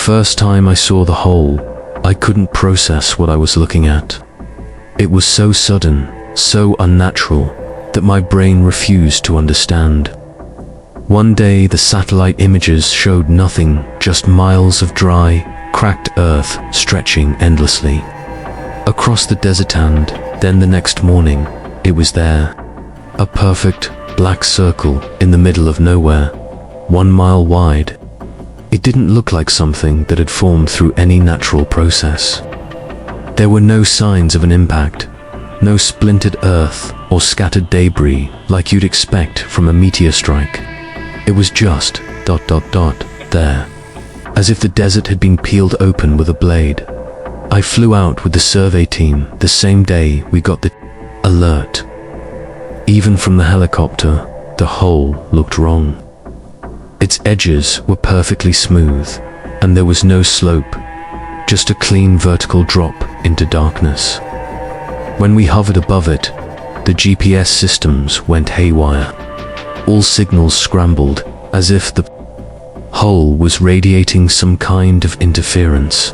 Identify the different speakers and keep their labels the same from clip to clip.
Speaker 1: first time I saw the hole, I couldn't process what I was looking at. It was so sudden, so unnatural, that my brain refused to understand. One day the satellite images showed nothing, just miles of dry, cracked earth stretching endlessly across the desert, and then the next morning, it was there. A perfect, black circle in the middle of nowhere, 1 mile wide. It didn't look like something that had formed through any natural process. There were no signs of an impact, no splintered earth or scattered debris like you'd expect from a meteor strike. It was just ... there, as if the desert had been peeled open with a blade. I flew out with the survey team the same day we got the alert. Even from the helicopter, the hole looked wrong. Its edges were perfectly smooth, and there was no slope, just a clean vertical drop into darkness. When we hovered above it, the GPS systems went haywire. All signals scrambled, as if the hole was radiating some kind of interference.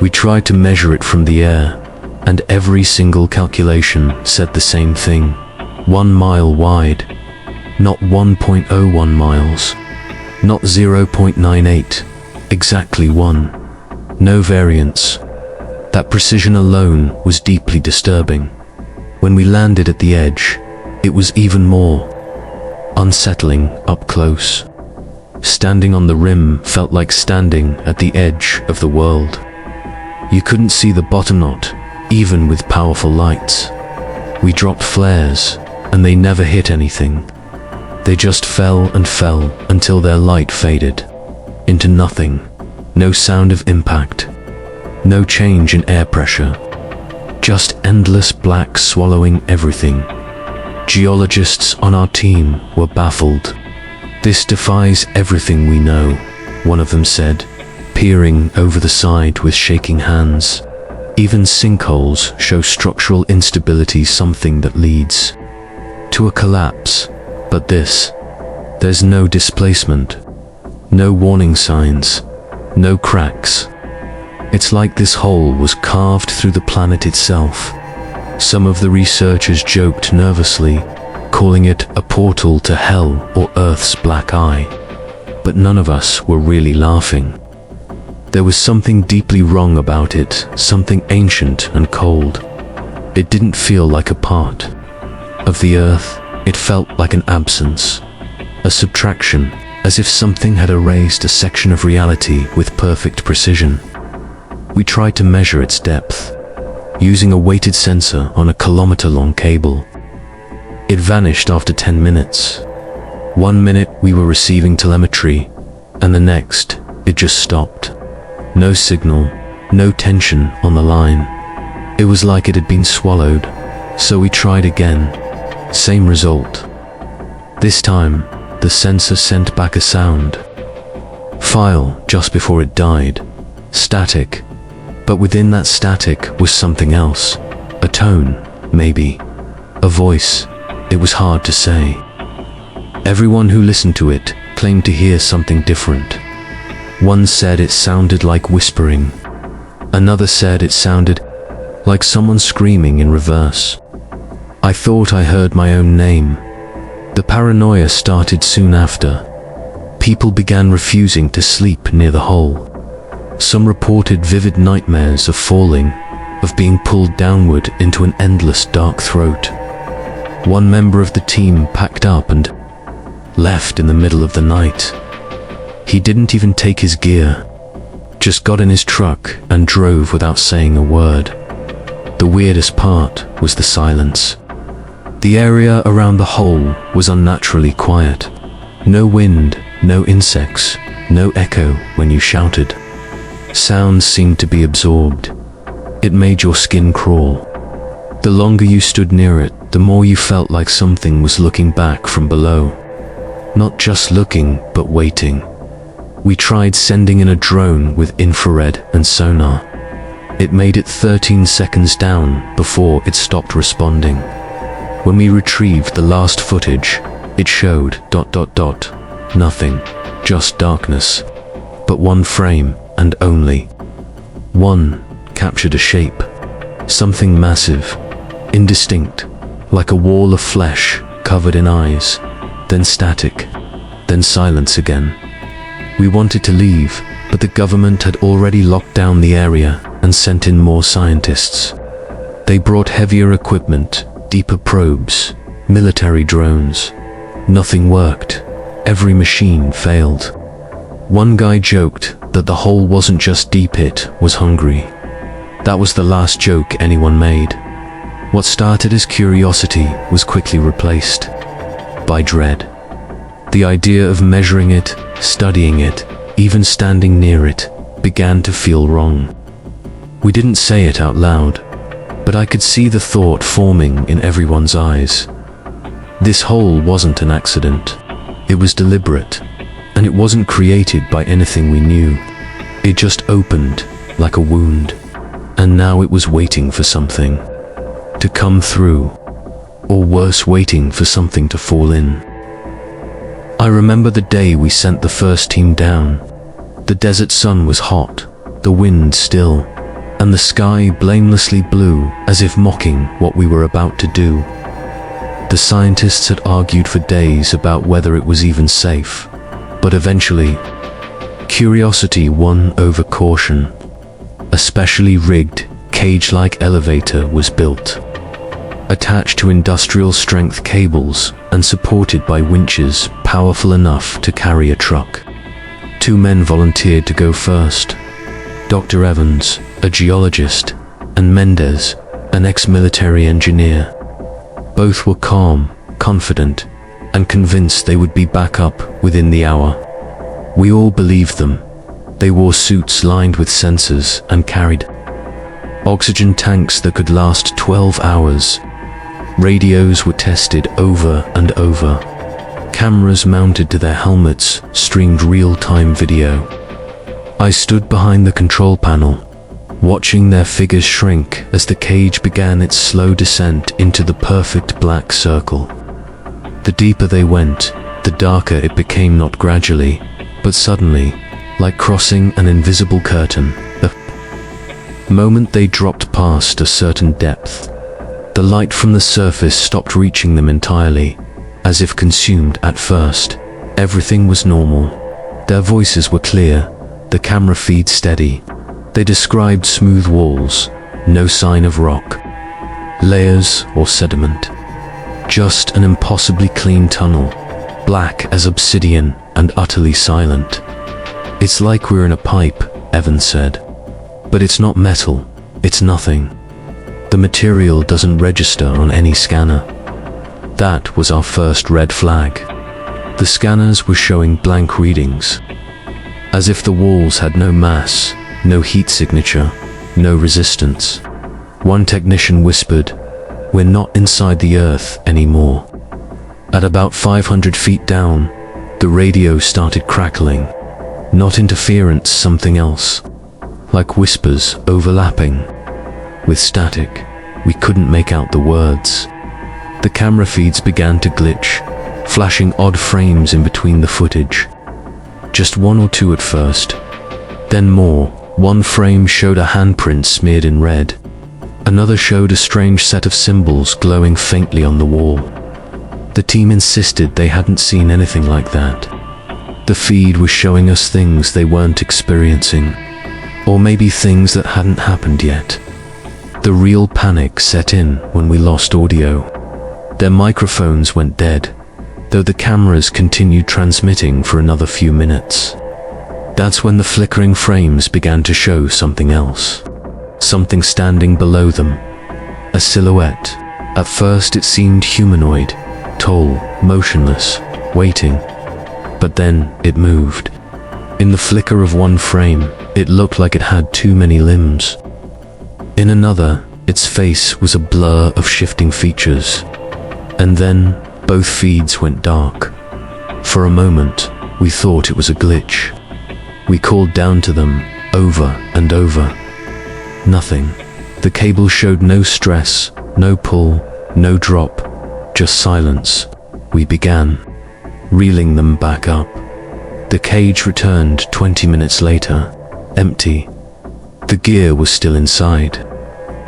Speaker 1: We tried to measure it from the air, and every single calculation said the same thing. 1 mile wide, not 1.01 miles, not 0.98, exactly 1. No variance. That precision alone was deeply disturbing. When we landed at the edge, it was even more unsettling up close. Standing on the rim felt like standing at the edge of the world. You couldn't see the bottom, not even with powerful lights. We dropped flares, and they never hit anything. They just fell and fell until their light faded into nothing. No sound of impact, no change in air pressure, just endless black swallowing everything. Geologists on our team were baffled. "This defies everything we know," one of them said, peering over the side with shaking hands. "Even sinkholes show structural instability, something that leads to a collapse. But there's no displacement, no warning signs, no cracks. It's like this hole was carved through the planet itself." Some of the researchers joked nervously, calling it a portal to hell or Earth's black eye. But none of us were really laughing. There was something deeply wrong about it, something ancient and cold. It didn't feel like a part of the Earth. It felt like an absence, a subtraction, as if something had erased a section of reality with perfect precision. We tried to measure its depth, using a weighted sensor on a kilometer-long cable. It vanished after 10 minutes. 1 minute we were receiving telemetry, and the next, it just stopped. No signal, no tension on the line. It was like it had been swallowed. So we tried again. Same result. This time, the sensor sent back a sound file just before it died. Static. But within that static was something else. A tone, maybe. A voice. It was hard to say. Everyone who listened to it claimed to hear something different. One said it sounded like whispering. Another said it sounded like someone screaming in reverse. I thought I heard my own name. The paranoia started soon after. People began refusing to sleep near the hole. Some reported vivid nightmares of falling, of being pulled downward into an endless dark throat. One member of the team packed up and left in the middle of the night. He didn't even take his gear, just got in his truck and drove without saying a word. The weirdest part was the silence. The area around the hole was unnaturally quiet. No wind, no insects, no echo when you shouted. Sounds seemed to be absorbed. It made your skin crawl. The longer you stood near it, the more you felt like something was looking back from below. Not just looking, but waiting. We tried sending in a drone with infrared and sonar. It made it 13 seconds down before it stopped responding. When we retrieved the last footage, it showed ... nothing, just darkness. But one frame, and only. One captured a shape, something massive, indistinct, like a wall of flesh covered in eyes, then static, then silence again. We wanted to leave, but the government had already locked down the area and sent in more scientists. They brought heavier equipment, deeper probes, military drones. Nothing worked. Every machine failed. One guy joked that the hole wasn't just deep, it was hungry. That was the last joke anyone made. What started as curiosity was quickly replaced by dread. The idea of measuring it, studying it, even standing near it, began to feel wrong. We didn't say it out loud, but I could see the thought forming in everyone's eyes. This hole wasn't an accident. It was deliberate, and it wasn't created by anything we knew. It just opened like a wound, and now it was waiting for something to come through, or worse, waiting for something to fall in. I remember the day we sent the first team down. The desert sun was hot, the wind still, and the sky blamelessly blue, as if mocking what we were about to do. The scientists had argued for days about whether it was even safe, but eventually, curiosity won over caution. A specially rigged, cage-like elevator was built, attached to industrial-strength cables and supported by winches powerful enough to carry a truck. 2 men volunteered to go first. Dr. Evans, a geologist, and Mendez, an ex-military engineer. Both were calm, confident, and convinced they would be back up within the hour. We all believed them. They wore suits lined with sensors and carried oxygen tanks that could last 12 hours. Radios were tested over and over. Cameras mounted to their helmets streamed real-time video. I stood behind the control panel, watching their figures shrink as the cage began its slow descent into the perfect black circle. The deeper they went, the darker it became, not gradually, but suddenly, like crossing an invisible curtain. The moment they dropped past a certain depth, the light from the surface stopped reaching them entirely, as if consumed. At first, everything was normal. Their voices were clear, the camera feed steady. They described smooth walls, no sign of rock, layers or sediment. Just an impossibly clean tunnel, black as obsidian and utterly silent. "It's like we're in a pipe," Evans said. "But it's not metal, it's nothing. The material doesn't register on any scanner." That was our first red flag. The scanners were showing blank readings, as if the walls had no mass, no heat signature, no resistance. One technician whispered, "We're not inside the Earth anymore." At about 500 feet down, the radio started crackling. Not interference, something else. Like whispers overlapping. With static, we couldn't make out the words. The camera feeds began to glitch, flashing odd frames in between the footage. Just 1 or 2 at first, then more. One frame showed a handprint smeared in red. Another showed a strange set of symbols glowing faintly on the wall. The team insisted they hadn't seen anything like that. The feed was showing us things they weren't experiencing, or maybe things that hadn't happened yet. The real panic set in when we lost audio. Their microphones went dead, though the cameras continued transmitting for another few minutes. That's when the flickering frames began to show something else. Something standing below them. A silhouette. At first it seemed humanoid, tall, motionless, waiting. But then it moved. In the flicker of one frame, it looked like it had too many limbs. In another, its face was a blur of shifting features. And then, both feeds went dark. For a moment, we thought it was a glitch. We called down to them, over and over. Nothing. The cable showed no stress, no pull, no drop, just silence. We began reeling them back up. The cage returned 20 minutes later, empty. The gear was still inside.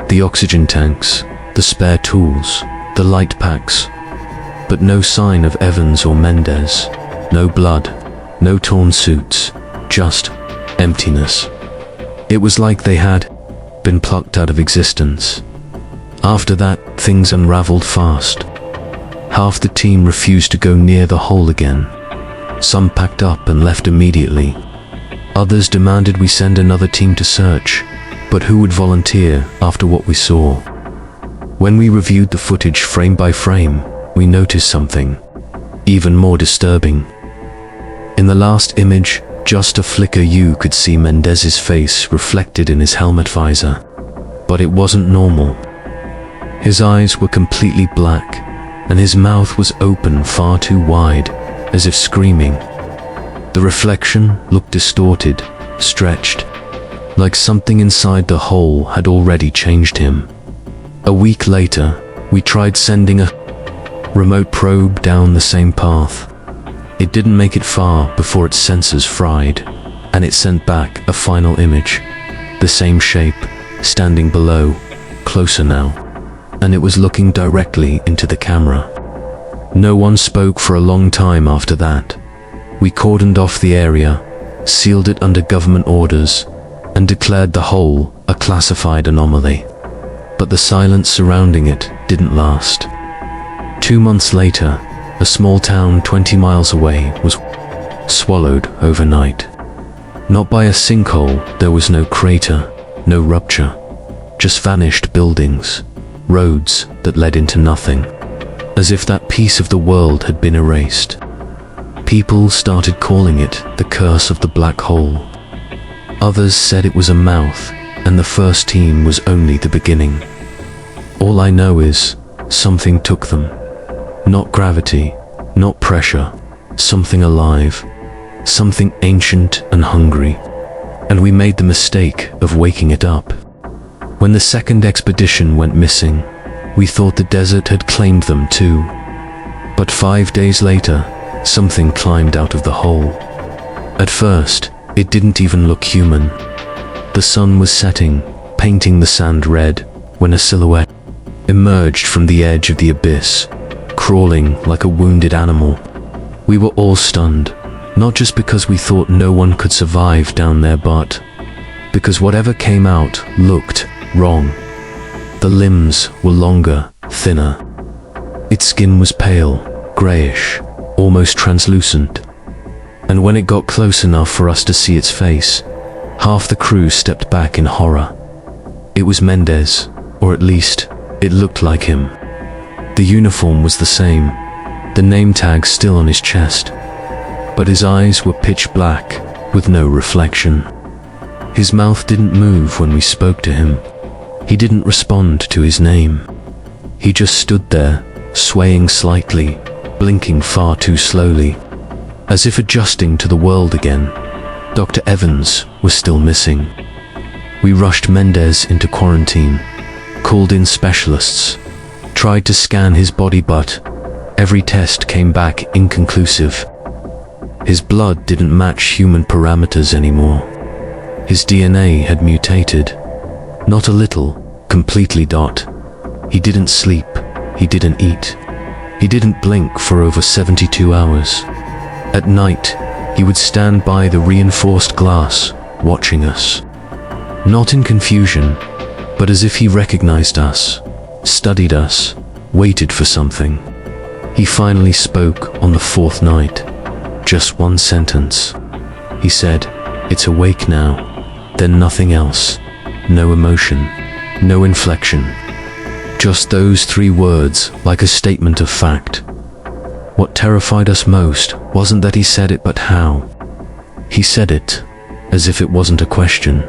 Speaker 1: The oxygen tanks, the spare tools, the light packs. But no sign of Evans or Mendez. No blood, no torn suits, just emptiness. It was like they had been plucked out of existence. After that, things unraveled fast. Half the team refused to go near the hole again. Some packed up and left immediately. Others demanded we send another team to search, but who would volunteer after what we saw? When we reviewed the footage frame by frame, we noticed something even more disturbing. In the last image, just a flicker you could see Mendez's face reflected in his helmet visor. But it wasn't normal. His eyes were completely black, and his mouth was open far too wide, as if screaming. The reflection looked distorted, stretched, like something inside the hole had already changed him. A week later, we tried sending a remote probe down the same path. It didn't make it far before its sensors fried, and it sent back a final image. The same shape, standing below, closer now, and it was looking directly into the camera. No one spoke for a long time after that. We cordoned off the area, sealed it under government orders, and declared the hole a classified anomaly. But the silence surrounding it didn't last. 2 months later, a small town 20 miles away was swallowed overnight. Not by a sinkhole, there was no crater, no rupture, just vanished buildings, roads that led into nothing, as if that piece of the world had been erased. People started calling it the curse of the black hole. Others said it was a mouth, and the first team was only the beginning. All I know is, something took them. Not gravity, not pressure, something alive, something ancient and hungry. And we made the mistake of waking it up. When the second expedition went missing, we thought the desert had claimed them too. But 5 days later, something climbed out of the hole. At first, it didn't even look human. The sun was setting, painting the sand red, when a silhouette emerged from the edge of the abyss, crawling like a wounded animal. We were all stunned, not just because we thought no one could survive down there, but because whatever came out looked wrong. The limbs were longer, thinner. Its skin was pale, grayish, almost translucent. And when it got close enough for us to see its face, half the crew stepped back in horror. It was Mendez, or at least, it looked like him. The uniform was the same, the name tag still on his chest, but his eyes were pitch black, with no reflection. His mouth didn't move when we spoke to him. He didn't respond to his name. He just stood there, swaying slightly, blinking far too slowly, as if adjusting to the world again. Dr. Evans was still missing. We rushed Mendez into quarantine, called in specialists, tried to scan his body, but every test came back inconclusive. His blood didn't match human parameters anymore. His DNA had mutated. Not a little, completely. He didn't sleep, he didn't eat, he didn't blink for over 72 hours. At night, he would stand by the reinforced glass, watching us. Not in confusion, but as if he recognized us, studied us, waited for something. He finally spoke on the 4th night. Just one sentence. He said, "It's awake now." Then nothing else. No emotion, no inflection. Just those 3 words, like a statement of fact. What terrified us most wasn't that he said it, but how. He said it, as if it wasn't a question,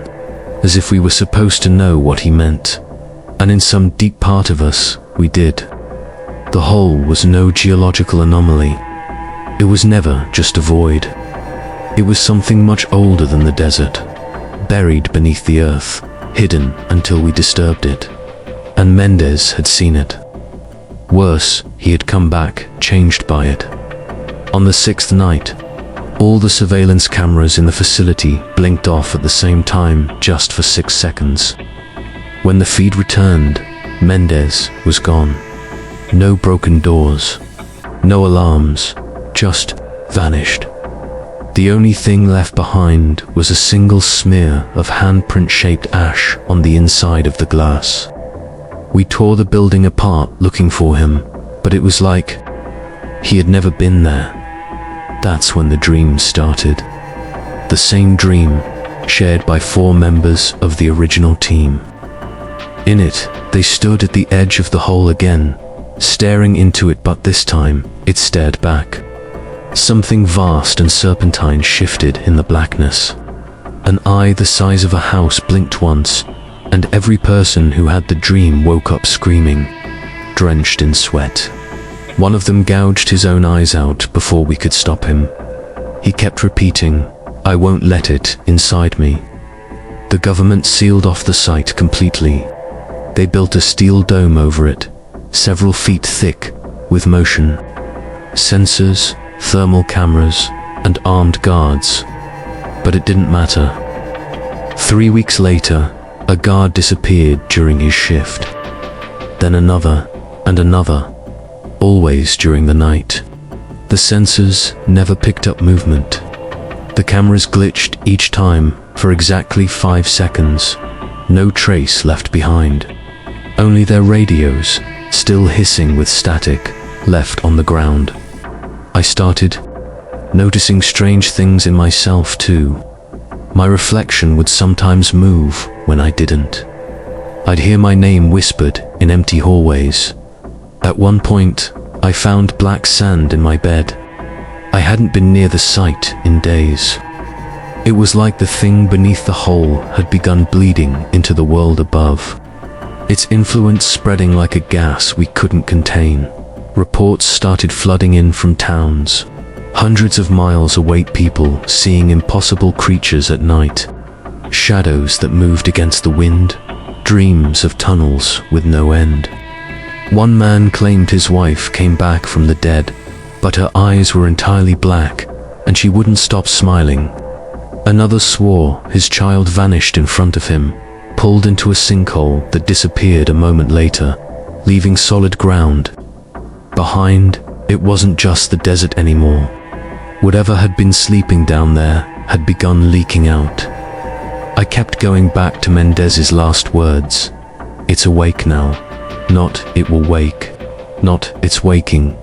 Speaker 1: as if we were supposed to know what he meant. And in some deep part of us, we did. The hole was no geological anomaly. It was never just a void. It was something much older than the desert, buried beneath the earth, hidden until we disturbed it. And Mendez had seen it. Worse, he had come back, changed by it. On the 6th night, All the surveillance cameras in the facility blinked off at the same time, just for 6 seconds. When the feed returned, Mendez was gone. No broken doors, no alarms, just vanished. The only thing left behind was a single smear of handprint-shaped ash on the inside of the glass. We tore the building apart looking for him, but it was like he had never been there. That's when the dream started. The same dream shared by 4 members of the original team. In it, they stood at the edge of the hole again, staring into it, but this time it stared back. Something vast and serpentine shifted in the blackness. An eye the size of a house blinked once, and every person who had the dream woke up screaming, drenched in sweat. One of them gouged his own eyes out before we could stop him. He kept repeating, "I won't let it inside me." The government sealed off the site completely. They built a steel dome over it, several feet thick, with motion sensors, thermal cameras, and armed guards. But it didn't matter. 3 weeks later, a guard disappeared during his shift. Then another and another, always during the night. The sensors never picked up movement. The cameras glitched each time for exactly 5 seconds. No trace left behind. Only their radios, still hissing with static, left on the ground. I started noticing strange things in myself too. My reflection would sometimes move when I didn't. I'd hear my name whispered in empty hallways. At one point, I found black sand in my bed. I hadn't been near the site in days. It was like the thing beneath the hole had begun bleeding into the world above. Its influence spreading like a gas we couldn't contain. Reports started flooding in from towns. Hundreds of miles away, people seeing impossible creatures at night. Shadows that moved against the wind. Dreams of tunnels with no end. One man claimed his wife came back from the dead, but her eyes were entirely black, and she wouldn't stop smiling. Another swore his child vanished in front of him, pulled into a sinkhole that disappeared a moment later, leaving solid ground. Behind, it wasn't just the desert anymore. Whatever had been sleeping down there had begun leaking out. I kept going back to Mendez's last words. "It's awake now." Not "it will wake." Not "it's waking."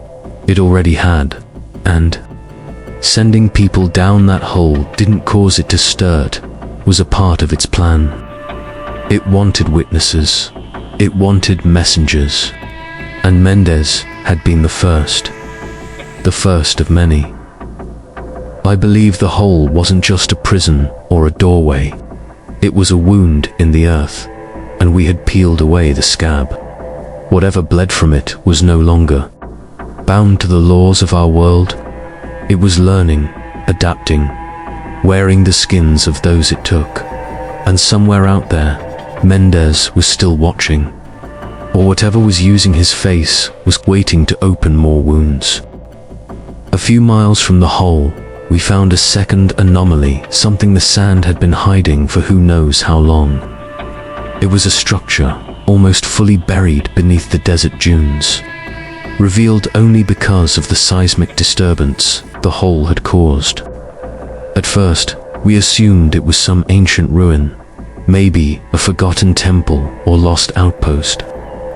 Speaker 1: It already had. And sending people down that hole didn't cause it to stir. It was a part of its plan. It wanted witnesses. It wanted messengers. And Mendez had been the first. The first of many. I believe the hole wasn't just a prison or a doorway. It was a wound in the earth, and we had peeled away the scab. Whatever bled from it was no longer bound to the laws of our world. It was learning, adapting, wearing the skins of those it took. And somewhere out there, Mendez was still watching. Or whatever was using his face was waiting to open more wounds. A few miles from the hole, we found a second anomaly, something the sand had been hiding for who knows how long. It was a structure, almost fully buried beneath the desert dunes, revealed only because of the seismic disturbance the hole had caused. At first, we assumed it was some ancient ruin, maybe a forgotten temple or lost outpost.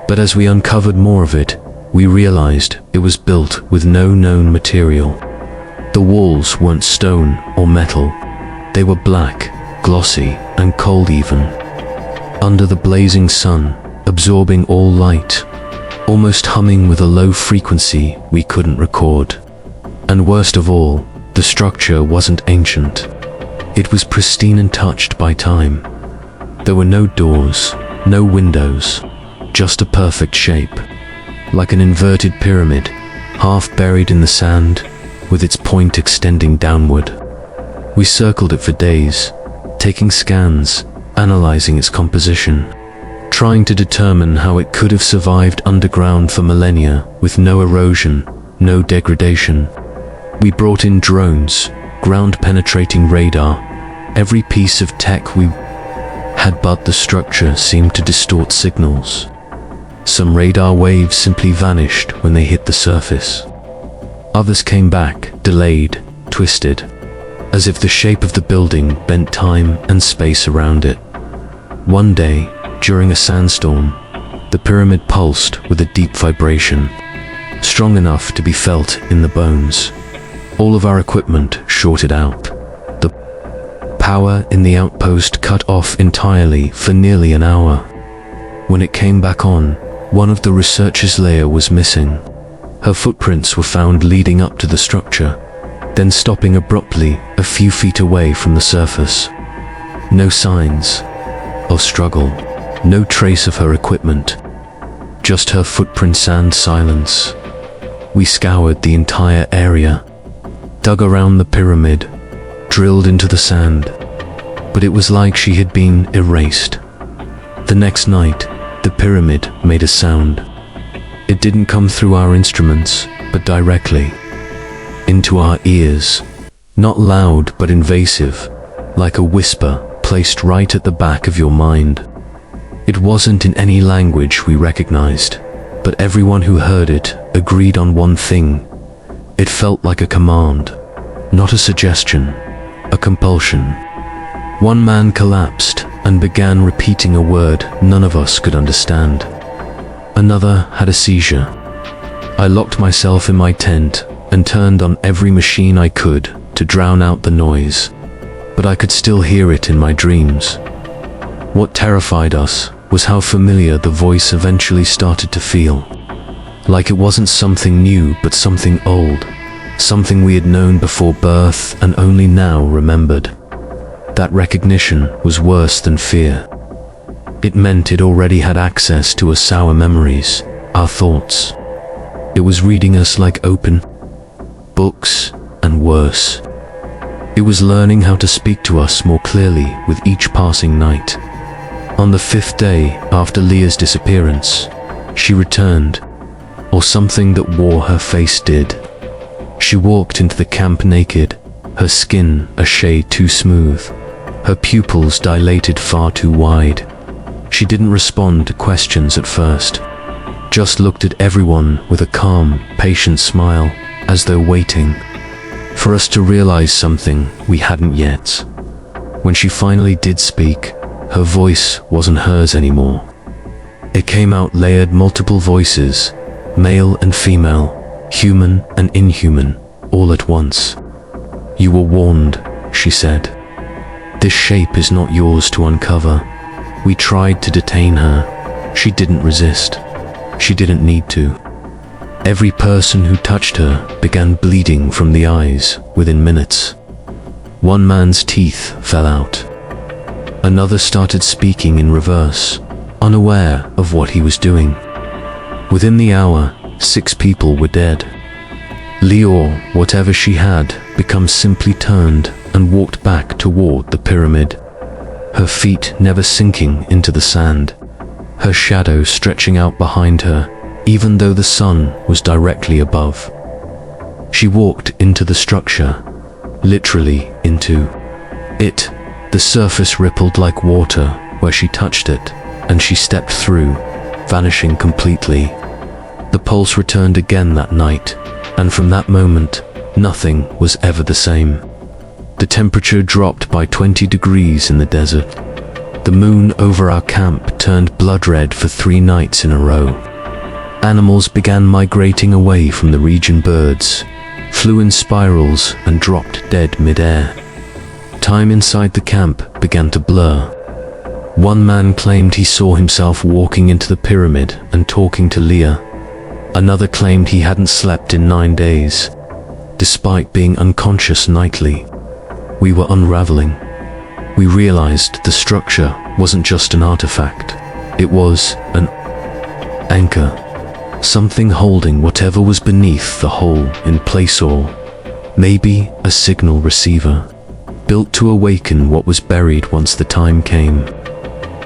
Speaker 1: But as we uncovered more of it, we realized it was built with no known material. The walls weren't stone or metal. They were black, glossy, and cold even. Under the blazing sun, absorbing all light, almost humming with a low frequency we couldn't record. And worst of all, the structure wasn't ancient. It was pristine and touched by time. There were no doors, no windows, just a perfect shape, like an inverted pyramid, half buried in the sand, with its point extending downward. We circled it for days, taking scans, analyzing its composition, trying to determine how it could have survived underground for millennia with no erosion, no degradation. We brought in drones, ground-penetrating radar, every piece of tech we had, but the structure seemed to distort signals. Some radar waves simply vanished when they hit the surface. Others came back, delayed, twisted, as if the shape of the building bent time and space around it. One day, during a sandstorm, the pyramid pulsed with a deep vibration, strong enough to be felt in the bones. All of our equipment shorted out. The power in the outpost cut off entirely for nearly an hour. When it came back on, one of the researchers' layer was missing. Her footprints were found leading up to the structure, then stopping abruptly a few feet away from the surface. No signs of struggle, no trace of her equipment, just her footprints and silence. We scoured the entire area, dug around the pyramid, drilled into the sand, but it was like she had been erased. The next night, the pyramid made a sound. It didn't come through our instruments, but directly into our ears. Not loud, but invasive, like a whisper placed right at the back of your mind. It wasn't in any language we recognized, but everyone who heard it agreed on one thing. It felt like a command, not a suggestion, a compulsion. One man collapsed and began repeating a word none of us could understand. Another had a seizure. I locked myself in my tent and turned on every machine I could to drown out the noise, but I could still hear it in my dreams. What terrified us was how familiar the voice eventually started to feel. Like it wasn't something new, but something old, something we had known before birth and only now remembered. That recognition was worse than fear. It meant it already had access to our memories, our thoughts. It was reading us like open books, and worse. It was learning how to speak to us more clearly with each passing night. On the 5th day after Leah's disappearance, she returned, or something that wore her face did. She walked into the camp naked, her skin a shade too smooth, her pupils dilated far too wide. She didn't respond to questions at first, just looked at everyone with a calm, patient smile, as though waiting for us to realize something we hadn't yet. When she finally did speak, her voice wasn't hers anymore. It came out layered, multiple voices, male and female, human and inhuman, all at once. "You were warned," she said. "This shape is not yours to uncover." We tried to detain her. She didn't resist. She didn't need to. Every person who touched her began bleeding from the eyes within minutes. One man's teeth fell out. Another started speaking in reverse, unaware of what he was doing. Within the hour, 6 people were dead. Leah, whatever she had become, simply turned and walked back toward the pyramid, her feet never sinking into the sand, her shadow stretching out behind her, even though the sun was directly above. She walked into the structure, literally into it. The surface rippled like water where she touched it, and she stepped through, vanishing completely. The pulse returned again that night, and from that moment, nothing was ever the same. The temperature dropped by 20 degrees in the desert. The moon over our camp turned blood red for 3 nights in a row. Animals began migrating away from the region. Birds flew in spirals and dropped dead mid-air. Time inside the camp began to blur. One man claimed he saw himself walking into the pyramid and talking to Leah. Another claimed he hadn't slept in 9 days, despite being unconscious nightly. We were unraveling. We realized the structure wasn't just an artifact. It was an anchor, something holding whatever was beneath the hole in place, or maybe a signal receiver, built to awaken what was buried once the time came.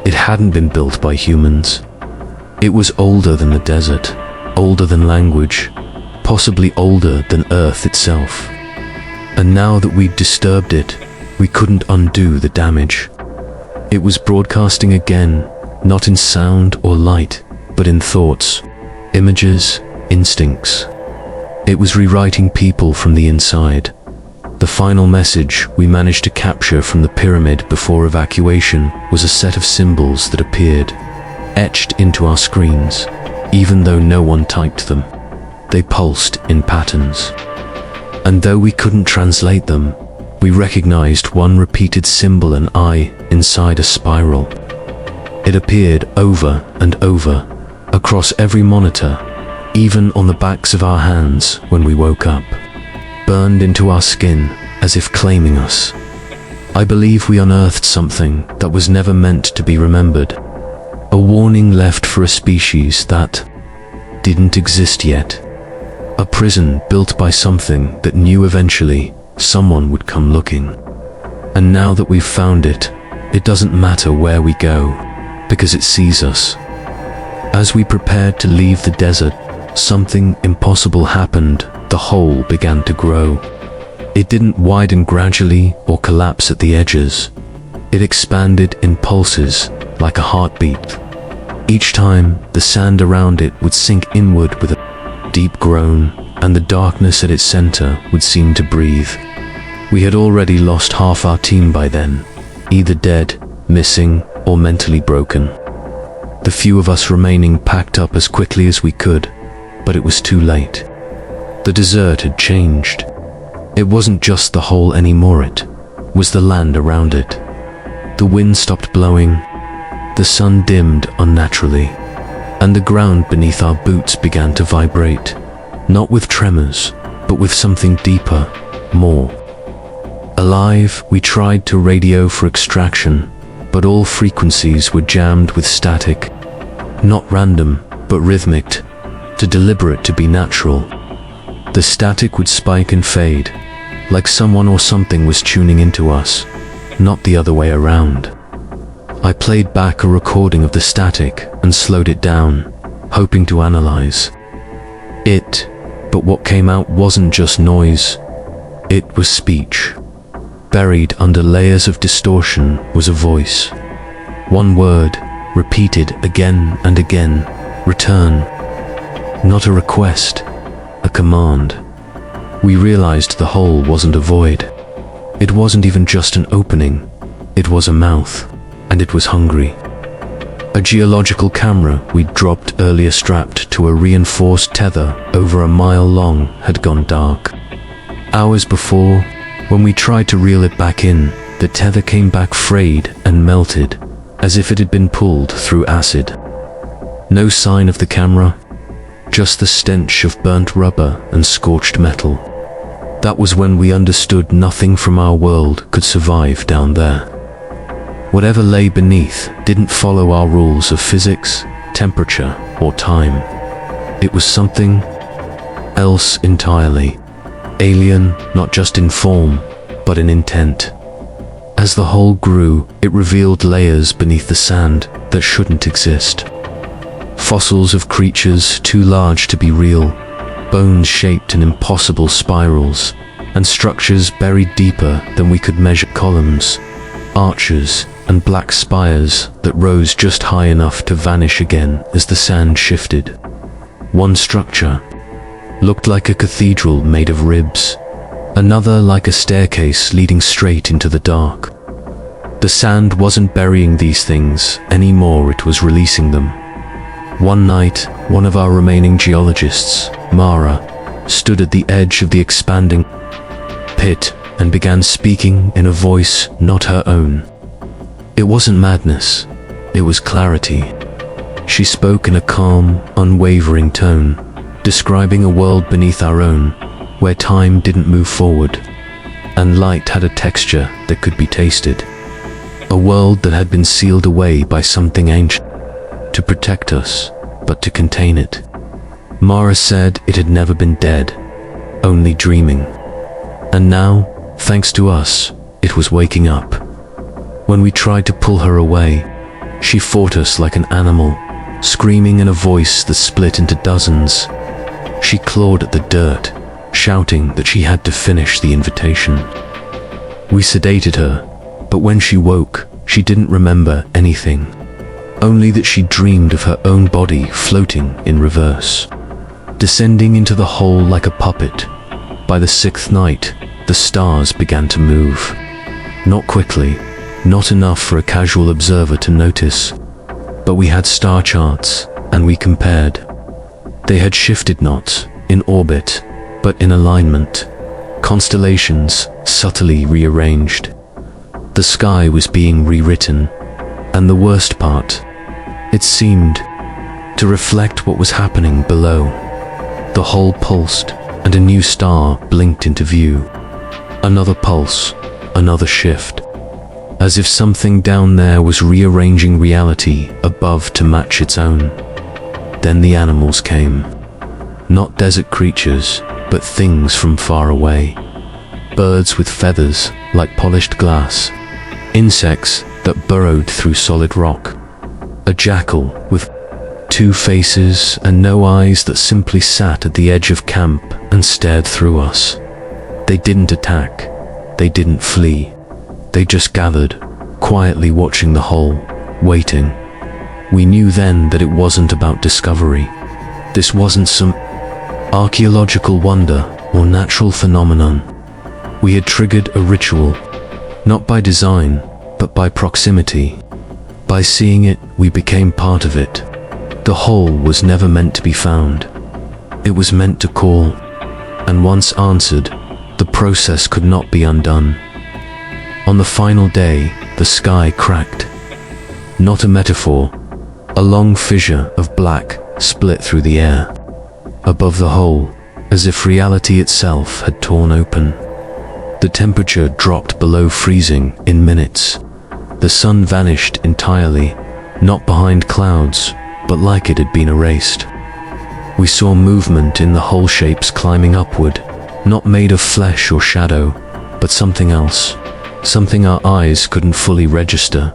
Speaker 1: It hadn't been built by humans. It was older than the desert, older than language, possibly older than Earth itself. And now that we'd disturbed it, we couldn't undo the damage. It was broadcasting again, not in sound or light, but in thoughts, images, instincts. It was rewriting people from the inside. The final message we managed to capture from the pyramid before evacuation was a set of symbols that appeared, etched into our screens, even though no one typed them. They pulsed in patterns. And though we couldn't translate them, we recognized one repeated symbol, an eye inside a spiral. It appeared over and over, across every monitor, even on the backs of our hands when we woke up, burned into our skin as if claiming us. I believe we unearthed something that was never meant to be remembered, a warning left for a species that didn't exist yet, a prison built by something that knew eventually someone would come looking. And now that we've found it, it doesn't matter where we go, because it sees us. As we prepared to leave the desert, something impossible happened. The hole began to grow. It didn't widen gradually or collapse at the edges. It expanded in pulses, like a heartbeat. Each time, the sand around it would sink inward with a deep groan, and the darkness at its center would seem to breathe. We had already lost half our team by then, either dead, missing, or mentally broken. The few of us remaining packed up as quickly as we could, but it was too late. The desert had changed. It wasn't just the hole anymore, it was the land around it. The wind stopped blowing, the sun dimmed unnaturally, and the ground beneath our boots began to vibrate, not with tremors, but with something deeper, more alive. We tried to radio for extraction, but all frequencies were jammed with static, not random, but rhythmic, too deliberate to be natural. The static would spike and fade, like someone or something was tuning into us, not the other way around. I played back a recording of the static and slowed it down, hoping to analyze it, but what came out wasn't just noise, it was speech. Buried under layers of distortion was a voice. One word, repeated again and again, return. Not a request, a command. We realized the hole wasn't a void. It wasn't even just an opening. It was a mouth, and it was hungry. A geological camera we'd dropped earlier, strapped to a reinforced tether over a mile long, had gone dark. Hours before, when we tried to reel it back in, the tether came back frayed and melted, as if it had been pulled through acid. No sign of the camera, just the stench of burnt rubber and scorched metal. That was when we understood nothing from our world could survive down there. Whatever lay beneath didn't follow our rules of physics, temperature, or time. It was something else entirely. Alien, not just in form, but in intent. As the hole grew, it revealed layers beneath the sand that shouldn't exist. Fossils of creatures too large to be real, bones shaped in impossible spirals, and structures buried deeper than we could measure, columns, arches, and black spires that rose just high enough to vanish again as the sand shifted. One structure looked like a cathedral made of ribs, another like a staircase leading straight into the dark. The sand wasn't burying these things anymore, it was releasing them. One night, one of our remaining geologists, Mara, stood at the edge of the expanding pit and began speaking in a voice not her own. It wasn't madness, it was clarity. She spoke in a calm, unwavering tone, describing a world beneath our own, where time didn't move forward, and light had a texture that could be tasted. A world that had been sealed away by something ancient, to protect us, but to contain it. Mara said it had never been dead, only dreaming. And now, thanks to us, it was waking up. When we tried to pull her away, she fought us like an animal, screaming in a voice that split into dozens. She clawed at the dirt, shouting that she had to finish the invitation. We sedated her, but when she woke, she didn't remember anything, only that she dreamed of her own body floating in reverse, descending into the hole like a puppet. By the sixth night, the stars began to move. Not quickly, not enough for a casual observer to notice, but we had star charts, and we compared. They had shifted not in orbit, but in alignment, constellations subtly rearranged. The sky was being rewritten, and the worst part, it seemed to reflect what was happening below. The hole pulsed, and a new star blinked into view. Another pulse, another shift, as if something down there was rearranging reality above to match its own. Then the animals came. Not desert creatures, but things from far away. Birds with feathers like polished glass. Insects that burrowed through solid rock. A jackal with two faces and no eyes that simply sat at the edge of camp and stared through us. They didn't attack. They didn't flee. They just gathered, quietly watching the hole, waiting. We knew then that it wasn't about discovery. This wasn't some archaeological wonder or natural phenomenon. We had triggered a ritual, not by design, but by proximity. By seeing it, we became part of it. The hole was never meant to be found. It was meant to call, and once answered, the process could not be undone. On the final day, the sky cracked. Not a metaphor, a long fissure of black split through the air. Above the hole, as if reality itself had torn open. The temperature dropped below freezing in minutes. The sun vanished entirely, not behind clouds, but like it had been erased. We saw movement in the hole shapes climbing upward, not made of flesh or shadow, but something else, something our eyes couldn't fully register.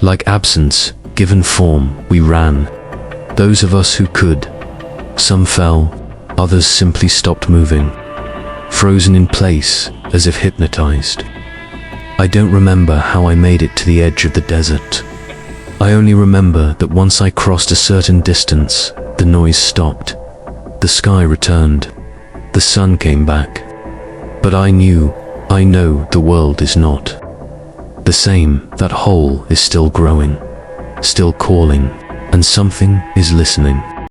Speaker 1: Like absence, given form, we ran. Those of us who could. Some fell, others simply stopped moving, frozen in place as if hypnotized. I don't remember how I made it to the edge of the desert. I only remember that once I crossed a certain distance, the noise stopped. The sky returned. The sun came back. But I know the world is not the same. That hole is still growing, still calling, and something is listening.